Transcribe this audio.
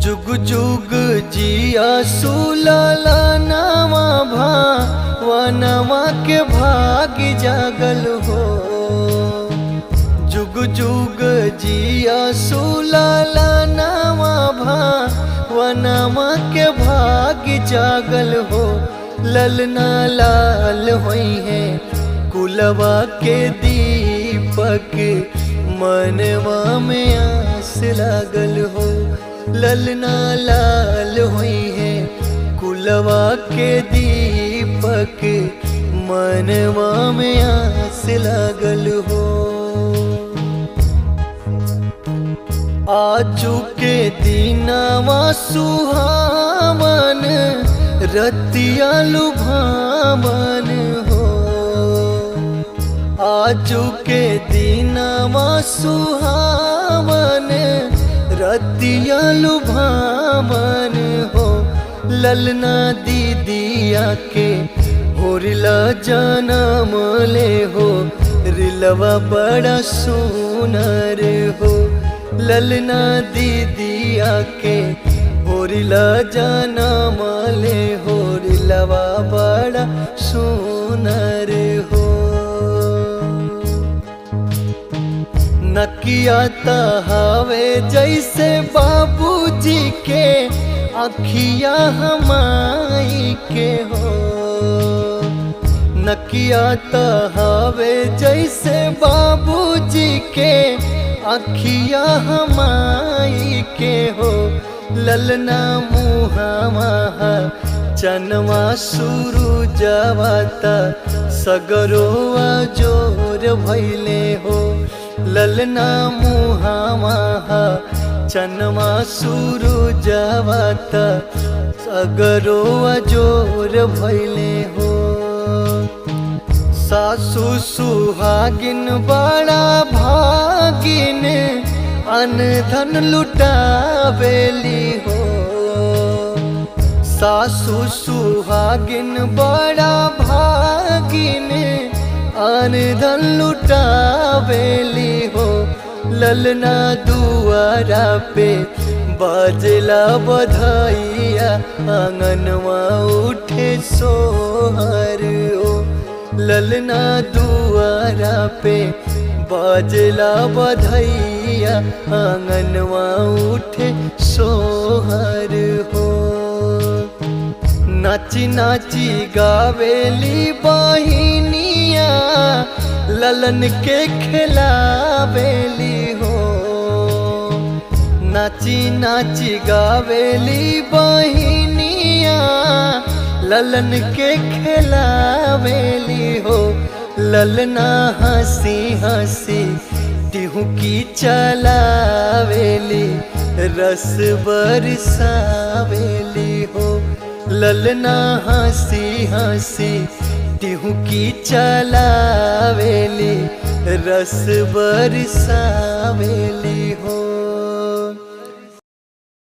जुग जुग जिया सुलाला नवा भावनवा के भाग जागल हो। जुग जुग जिया सुलाला नवा भावनवा के भाग जागल हो। ललना लाल होई है कुलवा के दीपक मनवा में आस लागल हो। ललना लाल हुई है कुलवा के दीपक मनवा में आस लागल हो। आजू के दीनावा सुहावन रतिया लुभावन हो। आजू के दीनावा सुहावन रतिया लुभावन हो। ललना दीदिया के होरिला जनम ले हो। रिलवा बड़ा सुनर हो। ललना दीदिया के होरिला जनम ले हो। रिलवा बड़ा सुनर हो। नकिया तहावे जैसे बाबूजी के अखिया हमाई के हो। नकिया तहावे जैसे बाबूजी के अखिया हमाई के हो। ललना मुहावा चनवा शुरू जावाता सगरोआ जोर भैले हो। ललना मुहावा चनवा शुरू जावाता सगरोआ जोर भैले हो। सासू सुहागिन बड़ा भागिन अनधन लुटावेली हो। सासू सुहागिन बड़ा भागिन अनधन लुटावेली हो। ललना दुआरा पे बाजला बधाइया आंगनवा उठे सोहर हो। ललना दुआरा पे बाजला बधाइया आंगनवा उठे सोहर हो। नाची नाची गावेली बहिनिया ललन के खिलावेली हो। नाची नाची गावेली बहिनिया ललन के खिलावेली हो। ललना हंसी हंसी टिहुकी चलावेली रस बरसावेली हो। ललना हंसी हंसी टिहुकी चलावेली रस बरसावेली हो।